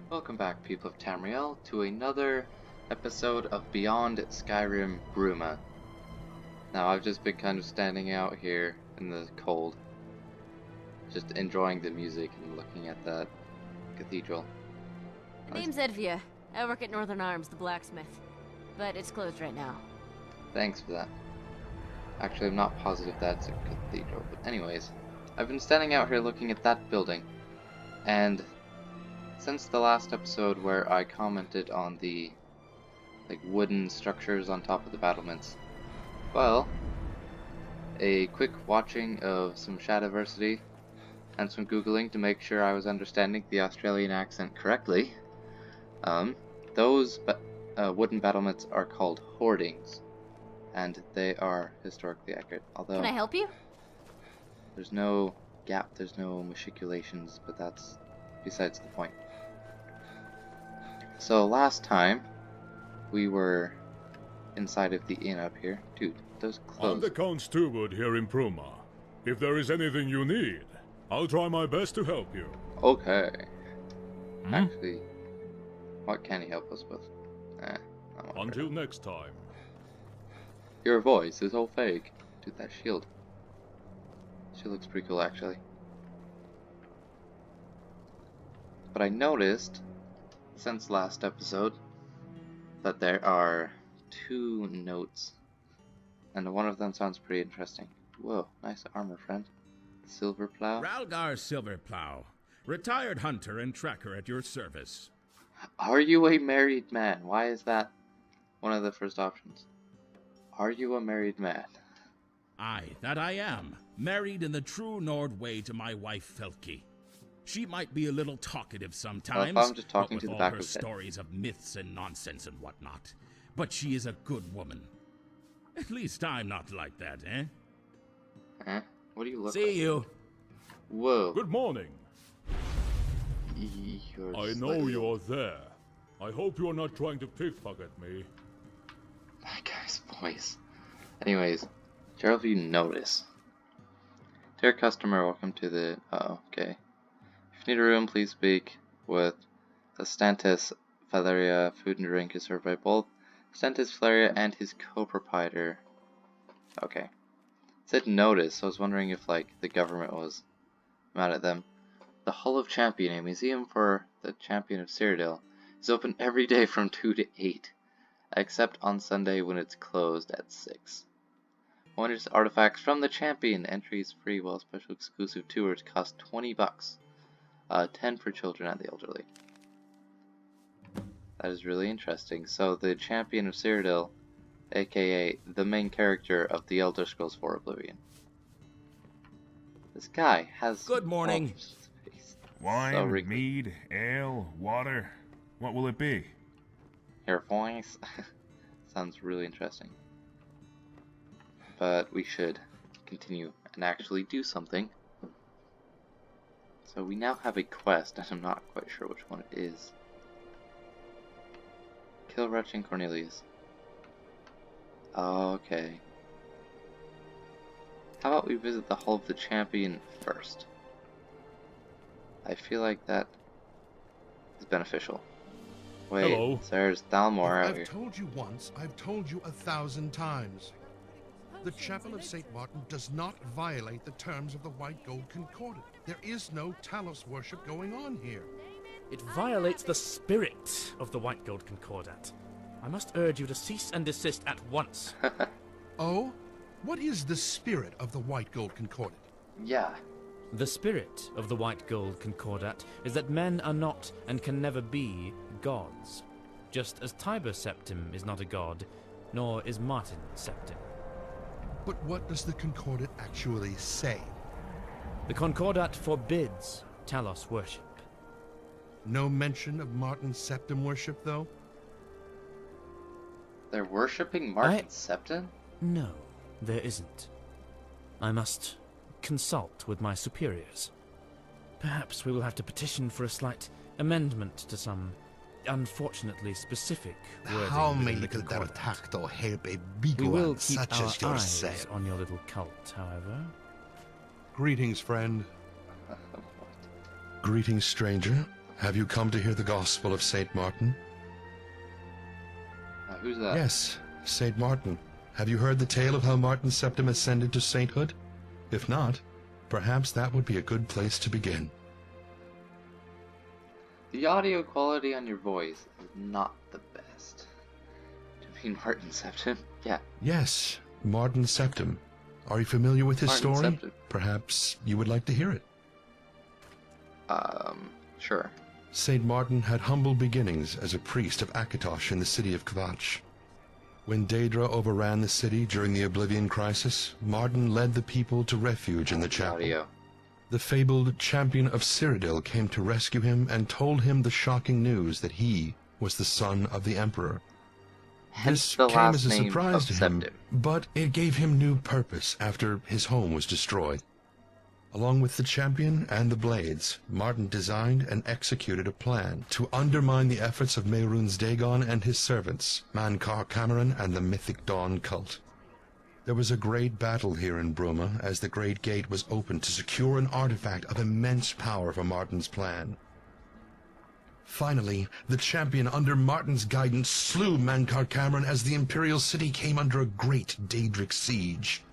Welcome back, people of Tamriel, to another episode of Beyond Skyrim Bruma. Now, I've just been kind of standing out here in the cold, just enjoying the music and looking at that cathedral. My name's Edvia. I work at Northern Arms, the blacksmith, but it's closed right now. Thanks for that. Actually, I'm not positive that's a cathedral, but anyways, I've been standing out here looking at that building, and since the last episode where I commented on the wooden structures on top of the battlements, well, a quick watching of some Shadiversity and some Googling to make sure I was understanding the Australian accent correctly, those wooden battlements are called hoardings, and they are historically accurate. Although Can I help you? there's no gap, there's no machiculations, but that's besides the point. So last time we were inside of the inn up here. Dude, those clothes. I'm the Count Steward here in Bruma. If there is anything you need, I'll try my best to help you. Okay. Actually, what can he help us with? Until next time. Your voice is all fake. Dude, that shield. She looks pretty cool, actually. But I noticed, since last episode, that there are 2 notes, and one of them sounds pretty interesting. Whoa, nice armor, friend. Silver Plow. Ralgar Silverplow, retired hunter and tracker at your service. Are you a married man? Why is that one of the first options? Are you a married man? Aye, that I am. Married in the true Nord way to my wife Felki. She might be a little talkative sometimes, I'm just talking with to the all back her of his head. stories of myths and nonsense and whatnot. But she is a good woman. At least I'm not like that, eh? Eh? What do you look See like? you. Whoa. Good morning. You're I know slightly- you're there. I hope you're not trying to pickpocket me. That guy's voice. Anyways, Gerald, you notice. Dear customer, welcome to the... Oh, okay. If you need a room, please speak with the Stantis Valeria. Food and drink is served by both Stantis Valeria and his co-proprietor. Okay. It said notice, so I was wondering if, the government was mad at them. The Hall of Champion, a museum for the champion of Cyrodilic, is open every day from 2 to 8. Except on Sunday when it's closed at 6. Wonders artifacts from the champion. Entry is free, while special exclusive tours cost $20. 10 for children and the elderly. That is really interesting. So the champion of Cyrodilic, aka the main character of the Elder Scrolls 4 Oblivion. This guy has... Good morning. Wine, So wrinkly. mead, ale, water. What will it be? Your voice sounds really interesting. But we should continue and actually do something. So we now have a quest, and I'm not quite sure which one it is. Kill Retching Cornelius. Okay. How about we visit the Hall of the Champion first? I feel like that is beneficial. Wait, Hello. there's Thalmor out I've here. told you once, I've told you 1,000 times. The Chapel of St. Martin does not violate the terms of the White Gold Concordat. There is no Talos worship going on here. It violates the spirit of the White Gold Concordat. I must urge you to cease and desist at once. Oh? What is the spirit of the White Gold Concordat? Yeah. The spirit of the White Gold Concordat is that men are not and can never be gods. Just as Tiber Septim is not a god, nor is Martin Septim. But what does the Concordat actually say? The Concordat forbids Talos worship. No mention of Martin Septim worship, though? They're worshipping Martin Septim? No, there isn't. I must consult with my superiors. Perhaps we will have to petition for a slight amendment to some unfortunately specific wording How within many the could Concordat. takt or help a big We will one keep such our as eyes yourself? on your little cult, however. Greetings, friend. Greetings, stranger. have you come to hear the gospel of Saint Martin? Who's that? Yes, Saint Martin. Have you heard the tale of how Martin Septim ascended to sainthood? If not, perhaps that would be a good place to begin. The audio quality on your voice is not the best. Do you mean Martin Septim? Yeah. Yes, Martin Septim. Are you familiar with his Martin story? Septim. Perhaps you would like to hear it. Sure. Saint Martin had humble beginnings as a priest of Akatosh in the city of Kvatch. When Daedra overran the city during the Oblivion Crisis, Martin led the people to refuge in the chapel. Audio. The fabled champion of Cyrodilic came to rescue him and told him the shocking news that he was the son of the Emperor. Hence This the came last as a name surprise of to him, Septim. but it gave him new purpose after his home was destroyed. Along with the champion and the blades, Martin designed and executed a plan to undermine the efforts of Mehrunes Dagon and his servants, Mankar Cameron and the Mythic Dawn cult. There was a great battle here in Bruma as the Great Gate was opened to secure an artifact of immense power for Martin's plan. Finally, the champion under Martin's guidance slew Mankar Cameron as the Imperial City came under a great Daedric siege.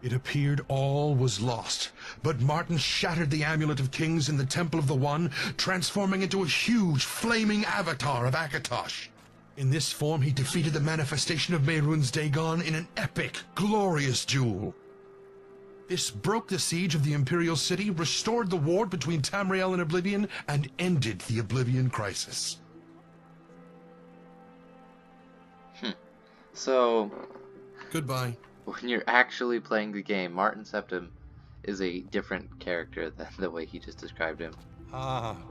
It appeared all was lost, but Martin shattered the Amulet of Kings in the Temple of the One, transforming into a huge, flaming avatar of Akatosh. In this form, he defeated the manifestation of Mehrunes Dagon in an epic, glorious duel. This broke the siege of the Imperial City, restored the war between Tamriel and Oblivion, and ended the Oblivion Crisis. So, Goodbye. when you're actually playing the game, Martin Septim is a different character than the way he just described him.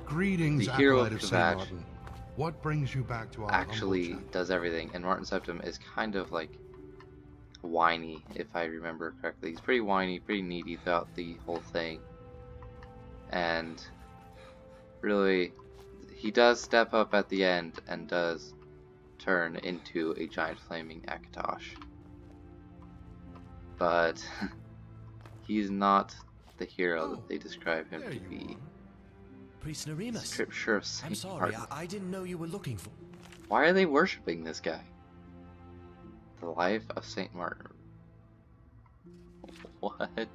Greetings, The hero acolyte of of Kvatch Saint Martin. What brings you back to our Actually humble chat? does everything, and Martin Septim is kind of like whiny, if I remember correctly. He's pretty whiny, pretty needy throughout the whole thing. And really, he does step up at the end and does turn into a giant flaming Akatosh. But he's not the hero that they describe him to be. Priest Neremus. Scripture of I'm Saint sorry, Martin. I didn't know you were looking for... Why are they worshipping this guy? The life of Saint Martin. What?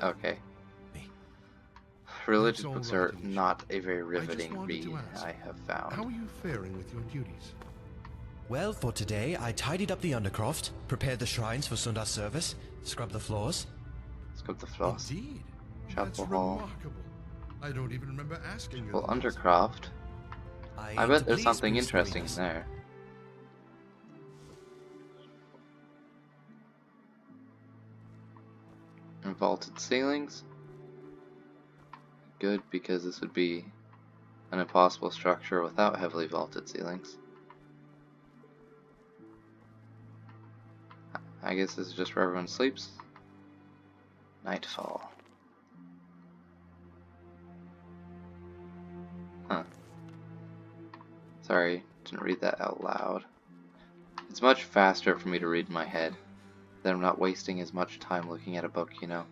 Okay. Religious That's all books right, are Alicia. not a very I just riveting wanted read, to ask, I have How found. are you faring with your duties? Well, for today, I tidied up the Undercroft, prepared the shrines for Sundar's service, scrubbed the floors. Scrub the floss. Indeed. Chapel That's Hall. remarkable. I don't even remember asking you. Well, the last Undercroft. I aim bet to there's please something Priest interesting in Neremus. there. And vaulted ceilings. Good, because this would be an impossible structure without heavily vaulted ceilings. I guess this is just where everyone sleeps. Nightfall. Huh. Sorry, didn't read that out loud. It's much faster for me to read in my head. Then I'm not wasting as much time looking at a book, you know.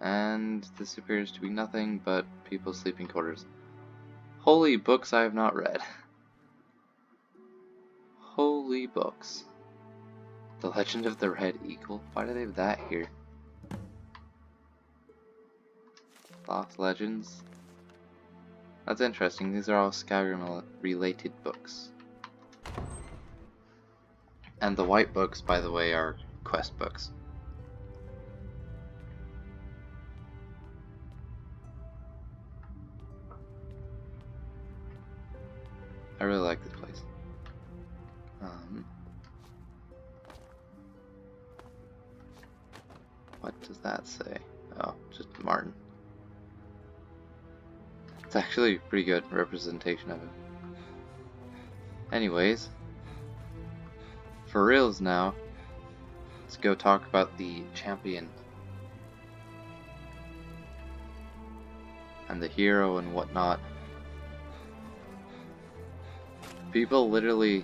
And this appears to be nothing but people's sleeping quarters. Holy books I have not read. Holy books. The Legend of the Red Eagle? Why do they have that here? Lost Legends? That's interesting. These are all Skyrim related books. And the white books, by the way, are quest books. I really like this place. What does that say? Oh, just Martin. It's actually a pretty good representation of it. Anyways, for reals now, let's go talk about the champion and the hero and whatnot. People literally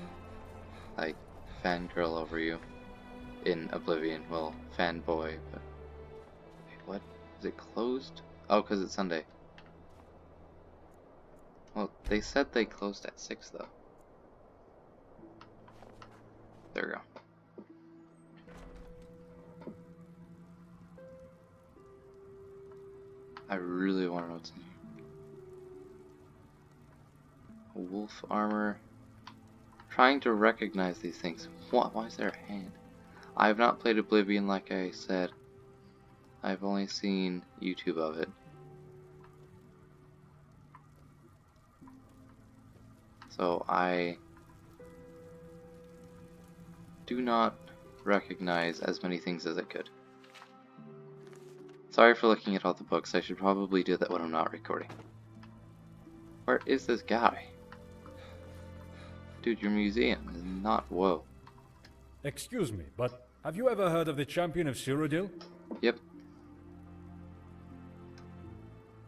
like fangirl over you in Oblivion. Well, fanboy, but Is it closed? Oh, because it's Sunday. Well, they said they closed at 6 though. There we go. I really want to know what's in here. A wolf armor. Trying to recognize these things. What? Why is there a hand? I have not played Oblivion like I said. I've only seen YouTube of it. So I do not recognize as many things as I could. Sorry for looking at all the books. I should probably do that when I'm not recording. Where is this guy? Dude, your museum is not... Whoa. Excuse me, but have you ever heard of the champion of Cyrodiil? Yep.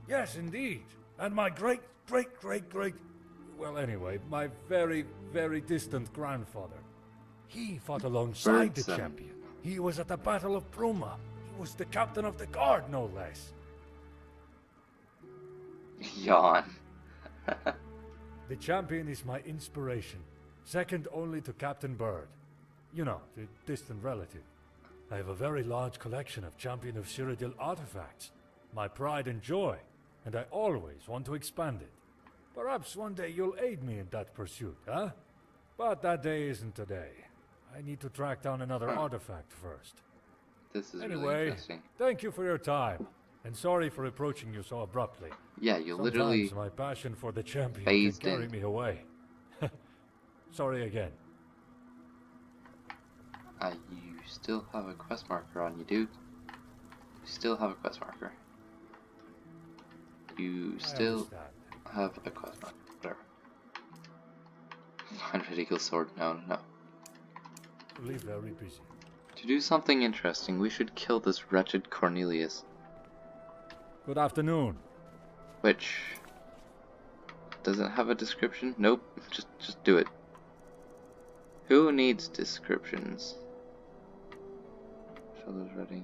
Yes, indeed. And my great... Well, anyway, my very, very distant grandfather. He fought alongside the champion. He was at the Battle of Bruma. He was the captain of the guard, no less. Yawn. The champion is my inspiration, second only to Captain Bird. You know, the distant relative. I have a very large collection of Champion of Cyrodiil artifacts, my pride and joy, and I always want to expand it. Perhaps one day you'll aid me in that pursuit, huh? But that day isn't today. I need to track down another artifact first. This is anyway, really interesting. Thank you for your time, and sorry for approaching you so abruptly. Yeah, you literally Sometimes my passion for the champion can phased carry in. me away. Sorry again. You still have a quest marker on you, dude. You still have a quest marker. You still have a quest marker. Whatever. Find Ridicule sword. No. Really very busy. To do something interesting, we should kill this wretched Cornelius. Good afternoon. Which doesn't have a description. Nope. Just do it. Who needs descriptions? Shoulders ready.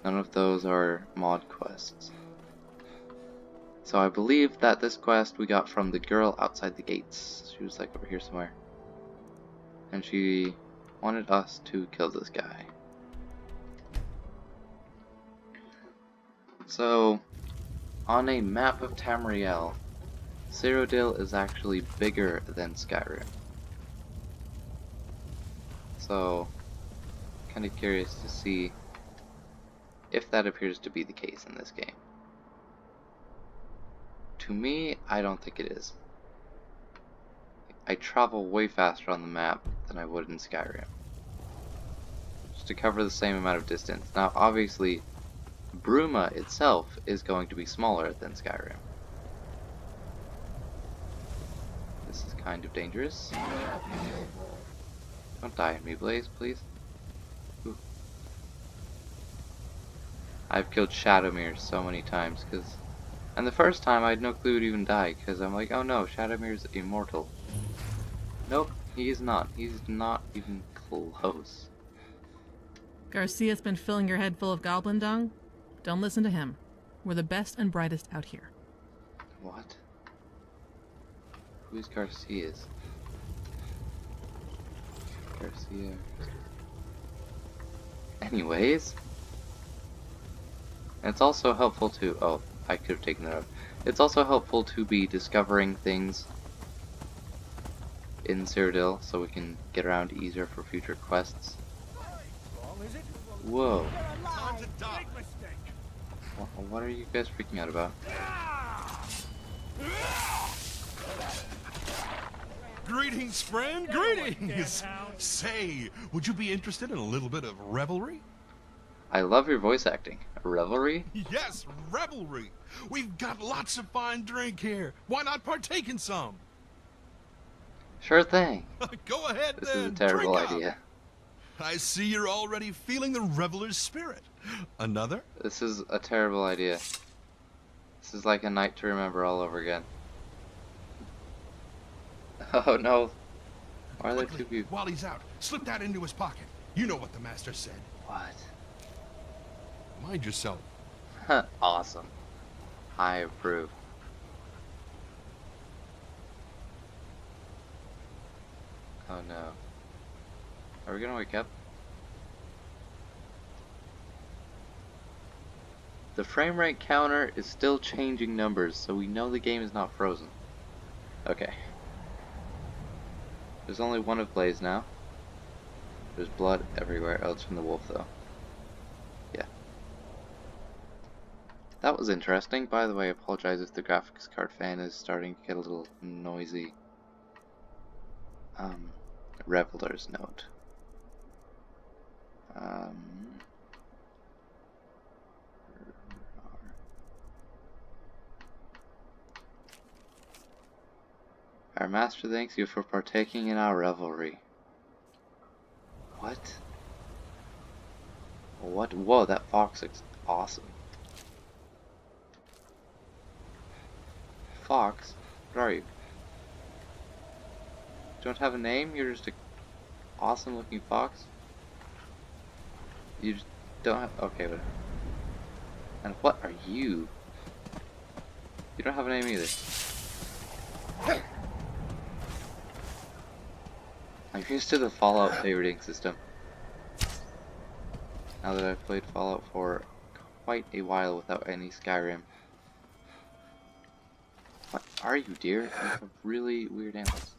None of those are mod quests. So I believe that this quest we got from the girl outside the gates. She was like over here somewhere. And she wanted us to kill this guy. So, on a map of Tamriel, Cyrodilic is actually bigger than Skyrim. So, kind of curious to see if that appears to be the case in this game. To me, I don't think it is. I travel way faster on the map than I would in Skyrim. Just to cover the same amount of distance. Now, obviously, Bruma itself is going to be smaller than Skyrim. This is kind of dangerous. Don't die on me, Blaze, please. Ooh. I've killed Shadowmere so many times, and the first time I had no clue it would even die, because I'm like, oh no, Shadowmere's immortal. Nope, he is not. He's not even close. Garcia's been filling your head full of goblin dung? Don't listen to him. We're the best and brightest out here. What? Who's Garcia's? Garcia. Anyways. It's also helpful to... Oh, I could have taken that out. It's also helpful to be discovering things in Cyrodilic so we can get around easier for future quests. Whoa. What are you guys freaking out about? Greetings, friend, greetings! Say, would you be interested in a little bit of revelry? I love your voice acting. Revelry? Yes, revelry! We've got lots of fine drink here. Why not partake in some? Sure thing. Go ahead This then. is a terrible drink up. idea. I see you're already feeling the reveler's spirit. Another? This is a terrible idea. This is like a night to remember all over again. Oh no. Why are there two people? While he's out, slip that into his pocket. You know what the master said. What? Mind yourself. Awesome. I approve. Oh no. Are we gonna wake up? The frame rate counter is still changing numbers, so we know the game is not frozen. Okay. There's only one of Blaze now. There's blood everywhere. Oh, it's from the wolf though. Yeah. That was interesting. By the way, I apologize if the graphics card fan is starting to get a little noisy. Reveler's note. Our master thanks you for partaking in our revelry. What? What? Whoa, that fox looks awesome. Fox? What are you? Don't have a name? You're just a awesome looking fox? You just don't have... Okay, whatever. And what are you? You don't have a name either. I'm used to the Fallout favoriting system. Now that I've played Fallout for quite a while without any Skyrim. What are you, dear? You have really weird animals.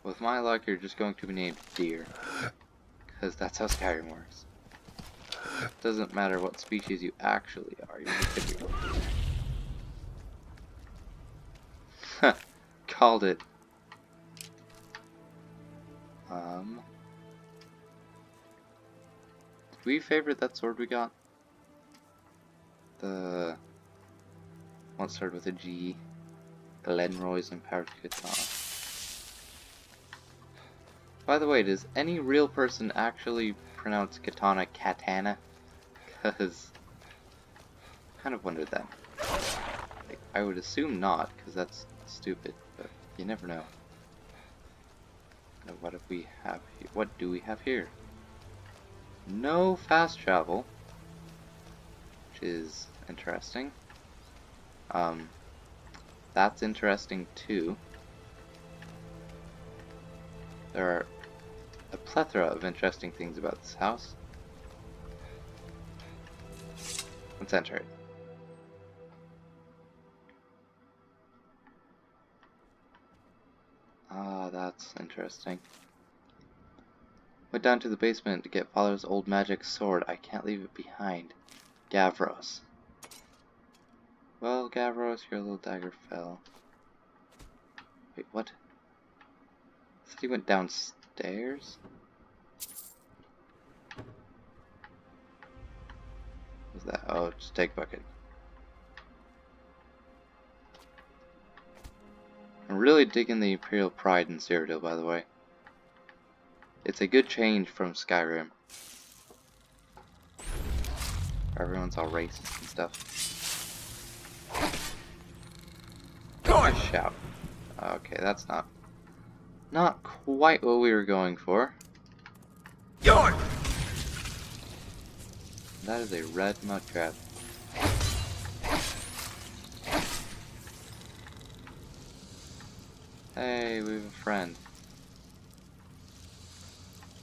With my luck, you're just going to be named Deer. Because that's how Skyrim works. Doesn't matter what species you actually are, you're just gonna be called it. Did we favorite that sword we got? The one started with a G. Glenroy's Empowered Katana. By the way, does any real person actually pronounce katana katana? Because I kind of wondered that. Like, I would assume not, because that's stupid, but you never know. Now, what do we have here? What do we have here? No fast travel, which is interesting. That's interesting too. There are a plethora of interesting things about this house. Let's enter it. Ah, that's interesting. Went down to the basement to get Father's old magic sword. I can't leave it behind. Gavros. Well, Gavros, your little dagger fell. Wait, what? Said he went downstairs? What's that? Oh, just take bucket. I'm really digging the Imperial Pride in Cyrodiil, by the way. It's a good change from Skyrim. Everyone's all racist and stuff. Nice shout. Okay, that's not quite what we were going for. That is a red mud crab. Hey, we have a friend.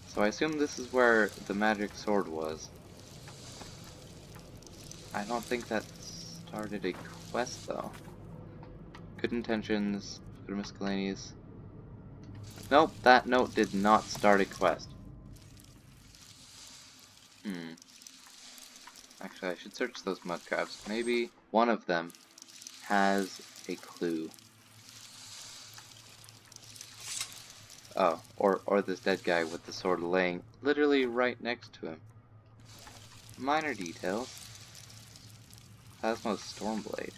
So I assume this is where the magic sword was. I don't think that started a quest though. Good intentions, good miscellaneous. Nope, that note did not start a quest. Actually, I should search those mud crabs. Maybe one of them has a clue. Oh, or this dead guy with the sword laying literally right next to him. Minor details. Phasma's Stormblade.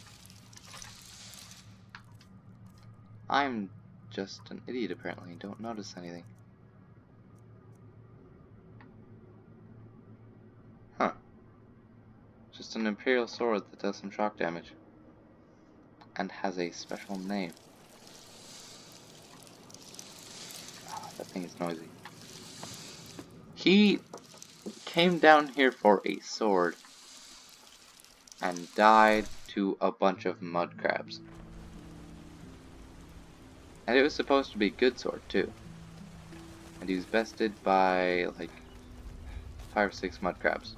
I'm just an idiot apparently and don't notice anything. Huh. Just an Imperial sword that does some shock damage. And has a special name. Oh, that thing is noisy. He came down here for a sword and died to a bunch of mud crabs. And it was supposed to be a good sword too. And he was bested by like 5 or 6 mud crabs.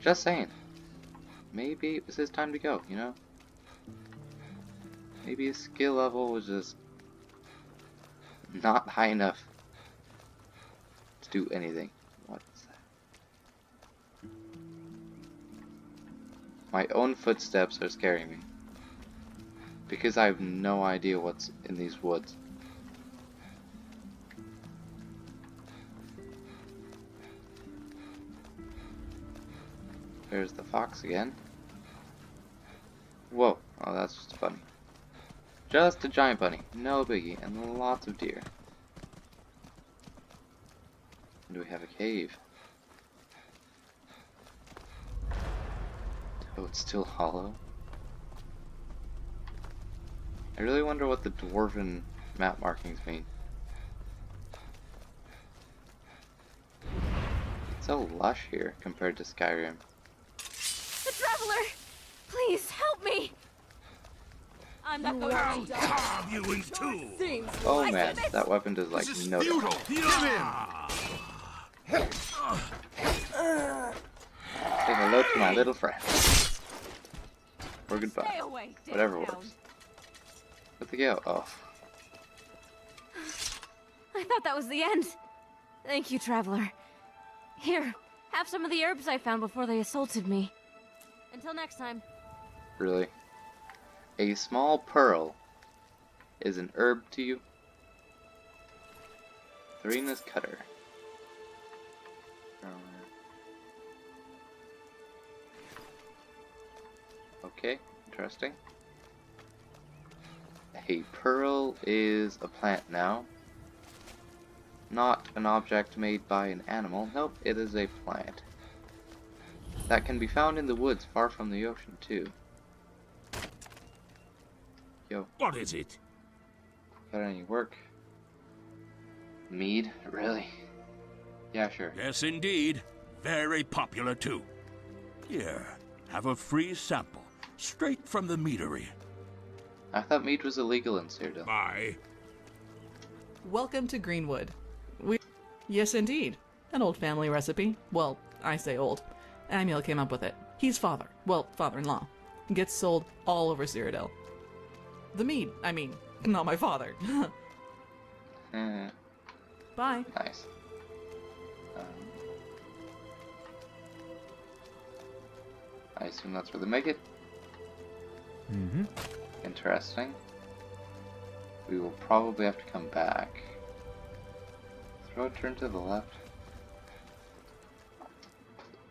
Just saying. Maybe it was his time to go, you know? Maybe his skill level was just not high enough to do anything. What is that? My own footsteps are scaring me. Because I have no idea what's in these woods. There's the fox again. Whoa, oh that's just a bunny. Just a giant bunny, no biggie, and lots of deer. And we have a cave. Oh, it's still hollow. I really wonder what the dwarven map markings mean. It's so lush here compared to Skyrim. The traveler! Please help me! I'm not going to die. Carve you in two. Oh man, that weapon does like no damage. Say hello to my little friend. Or goodbye. Stay away, Whatever damn works. Where'd they go? Oh. I thought that was the end. Thank you, traveler. Here, have some of the herbs I found before they assaulted me. Until next time. Really? A small pearl is an herb to you? Therina's cutter. Okay, interesting. A pearl is a plant now. Not an object made by an animal. Nope, it is a plant. That can be found in the woods far from the ocean too. Yo. What is it? Got any work? Mead? Really? Yeah, sure. Yes, indeed. Very popular too. Here, have a free sample, straight from the meadery. I thought mead was illegal in Cyrodiil. Bye. Welcome to Greenwood. Yes, indeed. An old family recipe. Well, I say old. Amiel came up with it. He's father. Well, father-in-law. Gets sold all over Cyrodiil. The mead, I mean, not my father. Bye. Nice. I assume that's where they make it. Mm-hmm. Interesting. We will probably have to come back. Is the road turn to the left?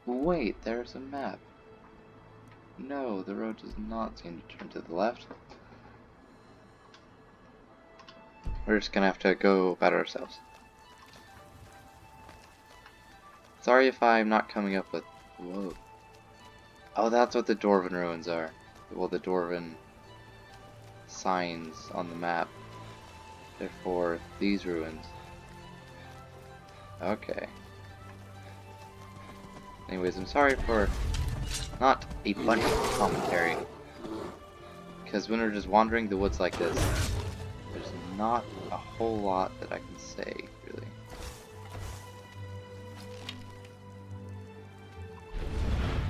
Wait, there's a map. No, the road does not seem to turn to the left. We're just gonna have to go about ourselves. Sorry if I'm not coming up with... Whoa. Oh, that's what the Dwarven ruins are. Well, the Dwarven signs on the map. Therefore, these ruins. Okay. Anyways, I'm sorry for not a bunch of commentary. Because when we're just wandering the woods like this, there's not a whole lot that I can say, really.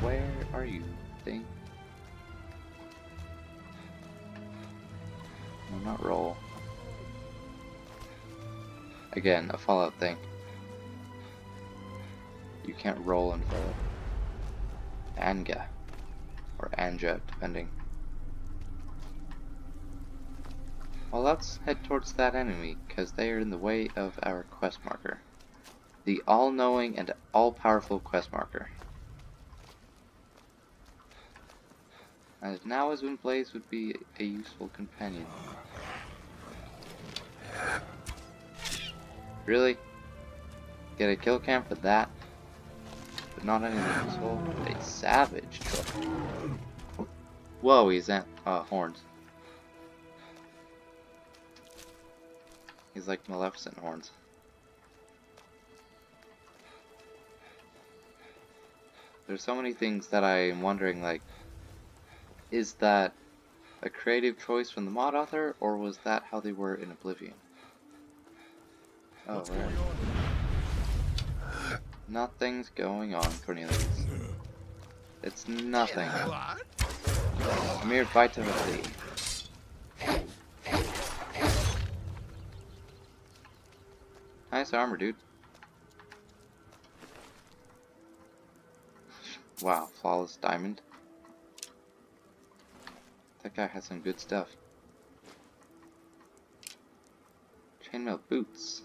Where are you, thing? No, not roll. Again, a Fallout thing. You can't roll in Fallout. Anga. Or Anja, depending. Well, let's head towards that enemy, because they are in the way of our quest marker. The all-knowing and all-powerful quest marker. And now is when Blaze would be a useful companion. Really? Get a kill cam for that? But not anything useful? A savage truck. Whoa, he's at horns. He's like Maleficent horns. there's so many things that I'm wondering, like, is that a creative choice from the mod author, or was that how they were in Oblivion? Oh, What's going on? Nothing's going on, Cornelius. It's nothing. Mere vitality. Nice armor, dude. Wow, flawless diamond. That guy has some good stuff. Chainmail boots.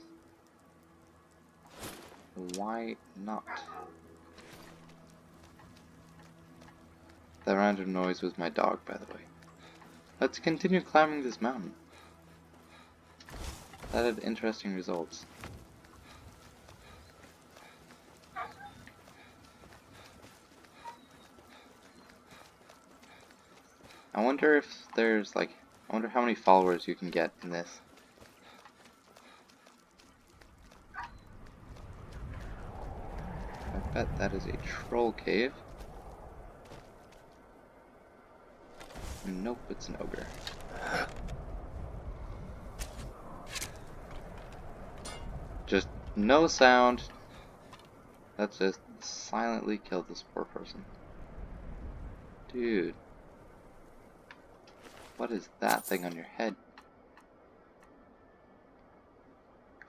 Why not? That random noise was my dog, by the way. Let's continue climbing this mountain. That had interesting results. I wonder if there's like, I wonder how many followers you can get in this. I bet that is a troll cave. Nope, it's an ogre. Just no sound. Let's just silently kill this poor person. Dude. What is that thing on your head?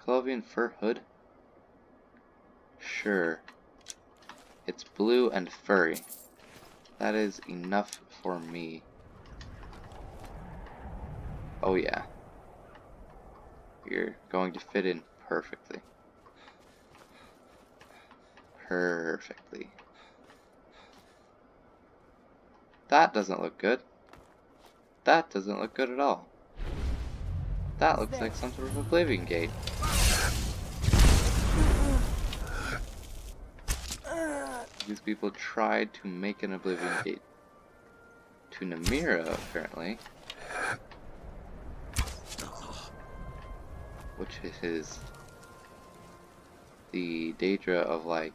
Clovian fur hood? Sure. It's blue and furry. That is enough for me. Oh yeah. You're going to fit in perfectly. Perfectly. That doesn't look good. That doesn't look good at all. That looks like some sort of Oblivion gate. These people tried to make an Oblivion gate. To Namira, apparently. Which is the Daedra of, like,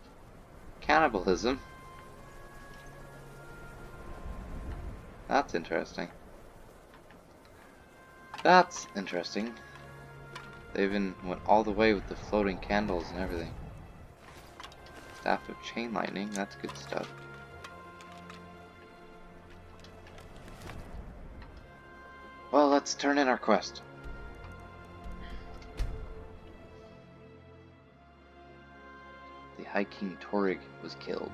cannibalism. That's interesting. That's interesting. They even went all the way with the floating candles and everything. Staff of Chain Lightning, that's good stuff. Well, let's turn in our quest. The High King Torig was killed.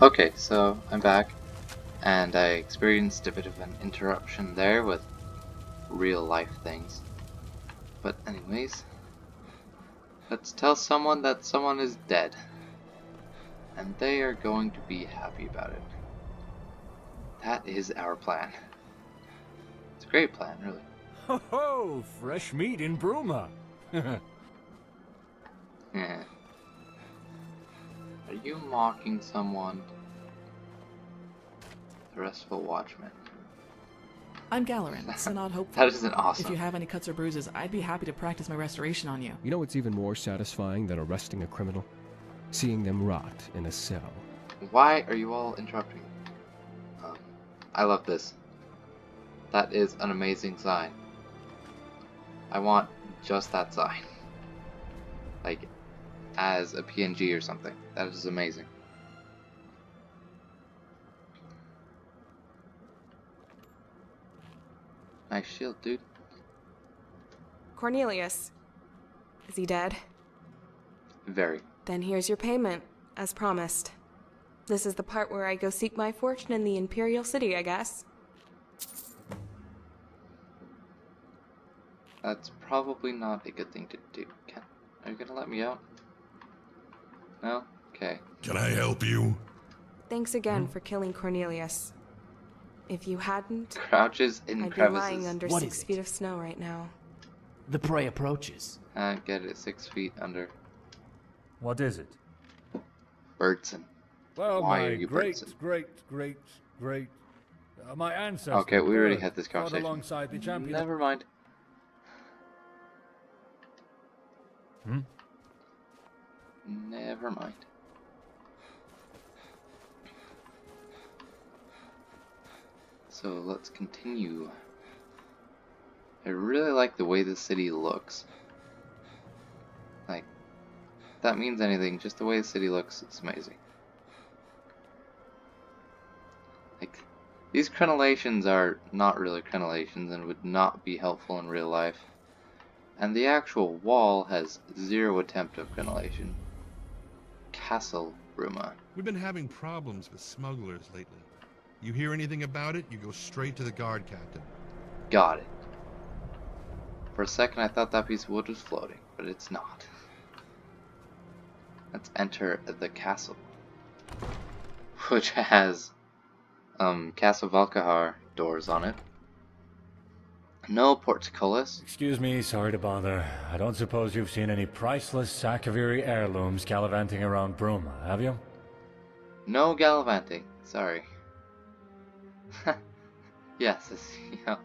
Okay, so I'm back, and I experienced a bit of an interruption there with real life things. But anyways, let's tell someone that someone is dead, and they are going to be happy about it. That is our plan. It's a great plan, really. Ho ho! Fresh meat in Bruma! Yeah. Are you mocking someone? The Restful Watchman. I'm Galarin, so not hopeful. That isn't awesome. If you have any cuts or bruises, I'd be happy to practice my restoration on you. You know what's even more satisfying than arresting a criminal? Seeing them rot in a cell. Why are you all interrupting? I love this. That is an amazing sign. I want just that sign. Like, as a PNG or something. That is amazing. Nice shield, dude. Cornelius. Is he dead? Very. Then here's your payment, as promised. This is the part where I go seek my fortune in the Imperial City, I guess. That's probably not a good thing to do. Are you gonna let me out? No? Okay. Can I help you? Thanks again for killing Cornelius. If you hadn't, Crouches in I'd crevices. be lying under 6 feet of snow right now. The prey approaches. Get it 6 feet under. What is it? Birdson. Well, Why my are you Birdson? great, my ancestors. Okay, we already had this fought conversation. alongside the champion. Never mind. Never mind. So let's continue. I really like the way the city looks. Like, if that means anything, just the way the city looks, it's amazing. Like, these crenellations are not really crenellations and would not be helpful in real life. And the actual wall has 0 attempt of crenellation. Castle Bruma. We've been having problems with smugglers lately. You hear anything about it, you go straight to the guard captain. Got it. For a second I thought that piece of wood was floating, but it's not. Let's enter the castle, which has Castle Valkahar doors on it. No portcullis. Excuse me, sorry to bother. I don't suppose you've seen any priceless akaviri heirlooms gallivanting around Bruma, have you? No gallivanting, sorry. Yes, I have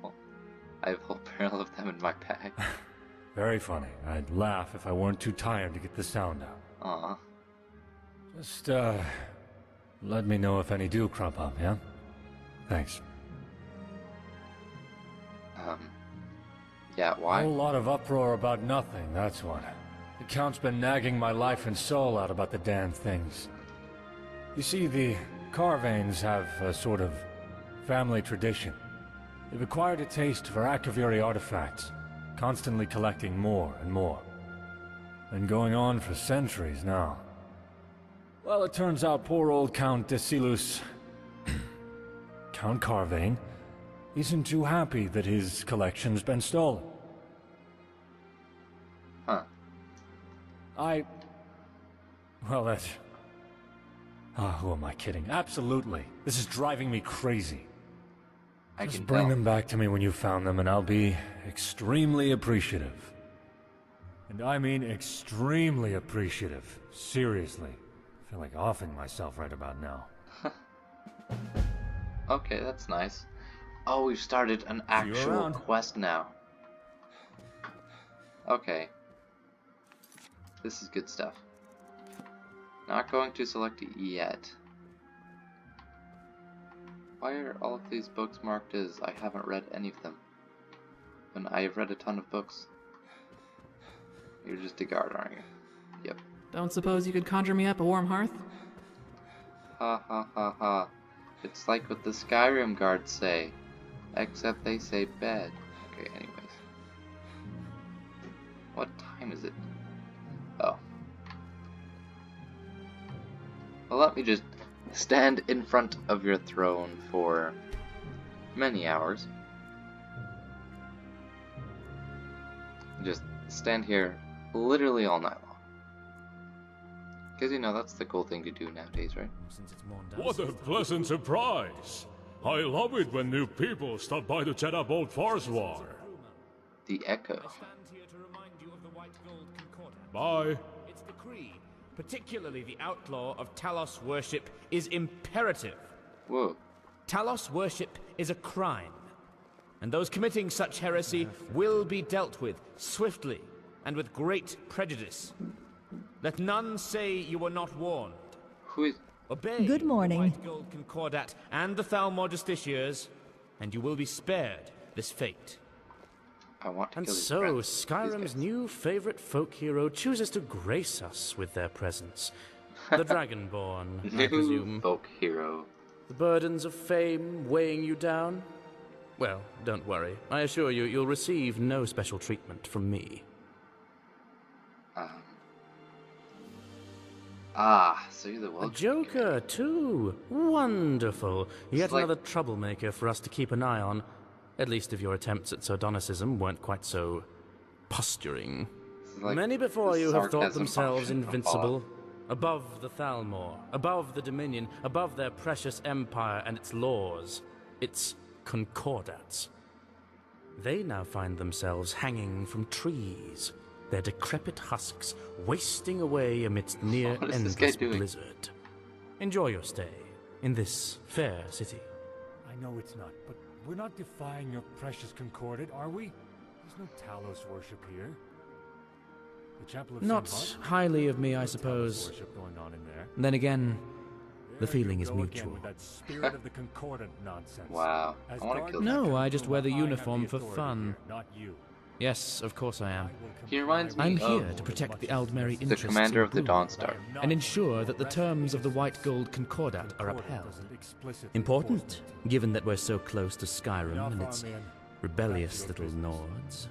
a whole barrel of them in my bag. Very funny. I'd laugh if I weren't too tired to get the sound out. Aw. Just, let me know if any do crop up, yeah? Thanks. Yeah, why? A whole lot of uproar about nothing, that's what. The Count's been nagging my life and soul out about the damn things. You see, the Carvanes have a sort of family tradition. They've acquired a taste for akaviri artifacts, constantly collecting more and more. Been going on for centuries now. Well, it turns out poor old Count Desilus, Count Carvane, isn't too happy that his collection's been stolen. Huh. Well, that's... who am I kidding? Absolutely. This is driving me crazy. Just bring them back to me when you've found them, and I'll be extremely appreciative. And I mean extremely appreciative. Seriously. I feel like offing myself right about now. Okay, that's nice. Oh, we've started an actual quest now. Okay. This is good stuff. Not going to select it yet. Why are all of these books marked as I haven't read any of them? When I have read a ton of books. You're just a guard, aren't you? Yep. Don't suppose you could conjure me up a warm hearth? Ha ha ha ha. It's like what the Skyrim guards say. Except they say bed. Okay, anyways. What time is it? Oh. Well, let me just stand in front of your throne for many hours. Just stand here literally all night long. Because, you know, that's the cool thing to do nowadays, right? What a pleasant surprise! I love it when new people stop by to chat about Farswar. The Echo. Bye. Its decree, particularly the outlaw of Talos worship, is imperative. Whoa. Talos worship is a crime, and those committing such heresy will be dealt with swiftly and with great prejudice. Let none say you were not warned. Who is... Obey Good morning. the White Gold Concordat and the Thalmor Justiciars, and you will be spared this fate. I want to and kill so, friends. Skyrim's new favorite folk hero chooses to grace us with their presence. The Dragonborn, I presume. Folk hero. The burdens of fame weighing you down? Well, don't worry. I assure you, you'll receive no special treatment from me. So you're the welcome. A joker, too. Wonderful. Yet like... another troublemaker for us to keep an eye on. At least if your attempts at sardonicism weren't quite so posturing. Like Many before you have thought themselves invincible. Above the Thalmor, above the Dominion, above their precious empire and its laws, its concordats. They now find themselves hanging from trees, their decrepit husks wasting away amidst near endless blizzard. Enjoy your stay in this fair city. I know it's not, but we're not defying your precious concordat, are we? There's no Talos worship here. The Chapel of Not St. Bart? highly of me, I No suppose. worship going on in there. Then again, the There feeling you is go again mutual. with that spirit of the concordant nonsense. Wow, As I want to guard kill of that. No, Captain I just wear the Bruma, I have uniform for authority fun. here, not you. Yes, of course I am. He reminds me I'm of here to protect the Aldmeri the interests commander in of the Bruma Dawnstar. and ensure that the terms of the White Gold Concordat are upheld. Important, given that we're so close to Skyrim and its rebellious little Nords.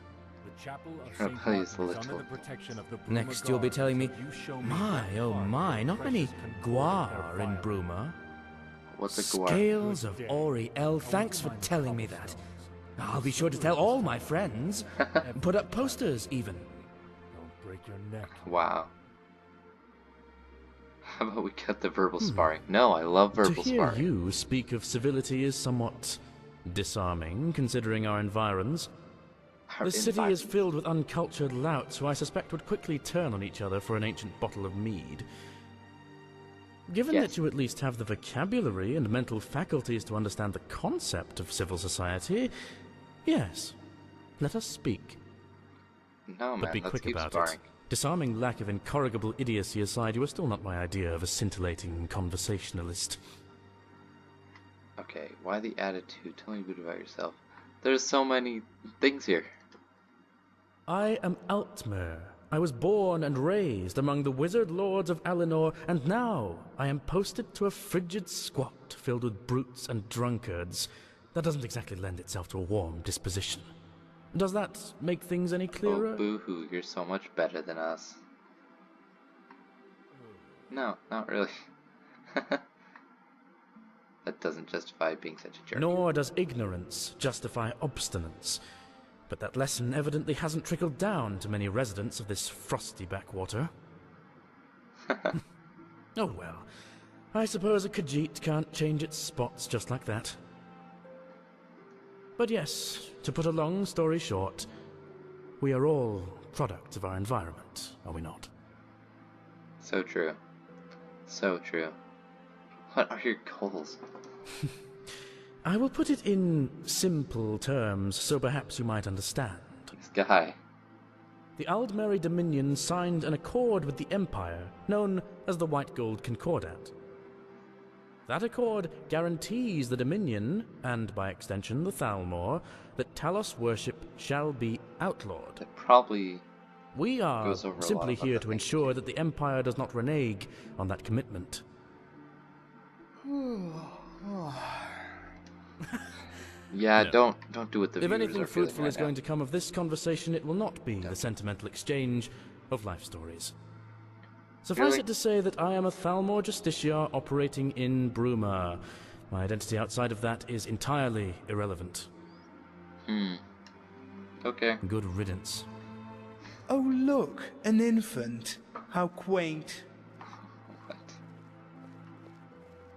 The Chapel of Rebellious St. Martin is little. under the protection of the Bruma Next you'll be Guard, telling me, so you show me my, where oh the my, not many precious concordant Guar are in violated. Bruma. What's a guar? Scales of Oriel, thanks for telling me that. I'll be sure to tell all my friends. Put up posters, even. Don't break your neck. Wow. How about we cut the verbal sparring? No, I love verbal To hear sparring. you speak of civility is somewhat disarming, considering our environs. Our The city is environment. filled with uncultured louts who I suspect would quickly turn on each other for an ancient bottle of mead. Given Yes. that you at least have the vocabulary and mental faculties to understand the concept of civil society, yes, let us speak. No, man, But be let's quick keep about sparring. it. Disarming lack of incorrigible idiocy aside, you are still not my idea of a scintillating conversationalist. Okay, why the attitude? Tell me a bit about yourself. There's so many things here. I am Altmer. I was born and raised among the wizard lords of Alinor, and now I am posted to a frigid squat filled with brutes and drunkards. That doesn't exactly lend itself to a warm disposition. Does that make things any clearer? Oh, boo-hoo, you're so much better than us. No, not really. That doesn't justify being such a jerk. Nor does ignorance justify obstinance. But that lesson evidently hasn't trickled down to many residents of this frosty backwater. Oh well, I suppose a Khajiit can't change its spots just like that. But yes, to put a long story short, we are all products of our environment, are we not? So true. So true. What are your goals? I will put it in simple terms, so perhaps you might understand. This guy. The Aldmeri Dominion signed an accord with the Empire, known as the White Gold Concordat. That accord guarantees the Dominion, and by extension the Thalmor, that Talos worship shall be outlawed. That probably We are goes over a simply lot of here other to things. ensure that the Empire does not renege on that commitment. Yeah, No. don't do what the If viewers anything are feeling fruitful right is now. going to come of this conversation, it will not be the sentimental exchange of life stories. Suffice Really? it to say that I am a Thalmor Justiciar operating in Bruma. My identity outside of that is entirely irrelevant. Okay. Good riddance. Oh, look, an infant. How quaint. What?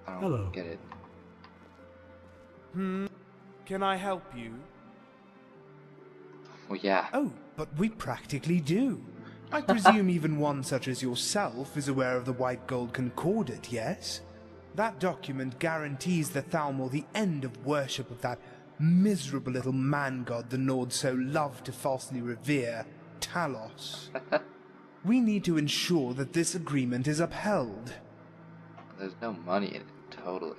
I don't Hello. get it. Can I help you? Well, yeah. Oh, but we practically do. I presume even one such as yourself is aware of the White Gold Concordat, yes? That document guarantees the Thalmor the end of worship of that miserable little man-god the Nords so love to falsely revere, Talos. We need to ensure that this agreement is upheld. There's no money in it, totally.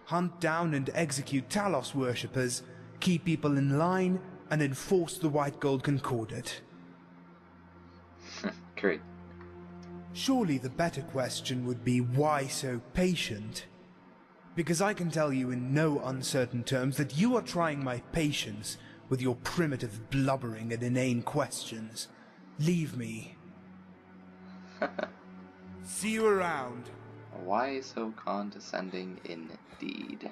Hunt down and execute Talos worshippers, keep people in line, and enforce the White Gold Concordat. Great. Surely the better question would be, why so patient? Because I can tell you in no uncertain terms that you are trying my patience with your primitive blubbering and inane questions. Leave me. See you around. Why so condescending indeed?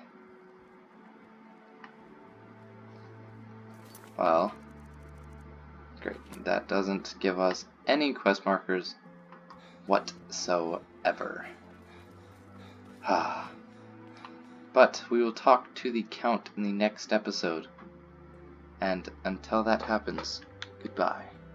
Well, great. That doesn't give us any quest markers whatsoever. But we will talk to the Count in the next episode. And until that happens, goodbye.